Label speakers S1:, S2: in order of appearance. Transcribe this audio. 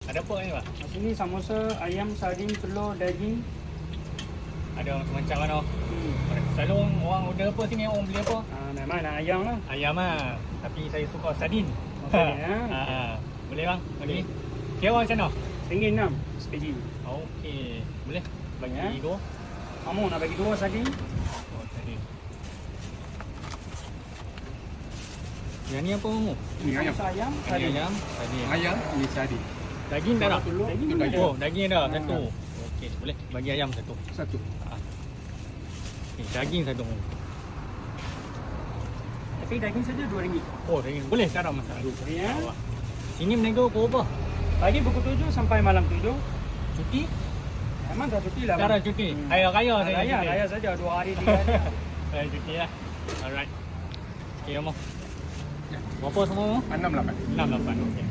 S1: Ada apa ni, Pak?
S2: Kat sini samosa, ayam, sardin, telur, daging.
S1: Ada macam-macam kan, oh.
S2: Hmm.
S1: Selalu orang order apa sini? Orang beli apa?
S2: Memang nak ayam lah.
S1: Ayam lah. Tapi saya suka sardin.
S2: Sardin, ya.
S1: Boleh bang? Bagi. Kira macam mana?
S2: RM1.6 sekejap.
S1: Okey. Boleh? Bagi
S2: Ya.
S1: 2.
S2: Kamu nak bagi 2 sardin?
S1: Oh, sardin. Yang ni apa kamu?
S3: Ini ayam.
S2: Samosa ayam,
S1: Ini
S2: sardin.
S1: ayam, sardin.
S3: Ayam, ini sardin.
S1: Daging dah tak?
S2: Telur, daging
S3: Daging.
S2: ada.
S1: Oh, daging dah satu. Okey, boleh. Bagi ayam satu.
S3: Satu.
S1: Okay, daging satu.
S2: Tapi daging saja RM2.
S1: Oh, daging. Boleh sekarang masalah.
S2: Ya.
S1: Awak. Sini meniaga pukul apa?
S2: Pagi pukul 7 sampai malam 7.
S1: Cuti?
S2: Memang dah cuti lah.
S1: Sekarang cuti. Hari raya saya
S2: Raya,
S1: cuti.
S2: raya saja 2 hari 3 hari.
S1: Saya cuti lah. Alright. Okay, kamu. Berapa semua kamu?
S3: 68.
S1: 68. Okey.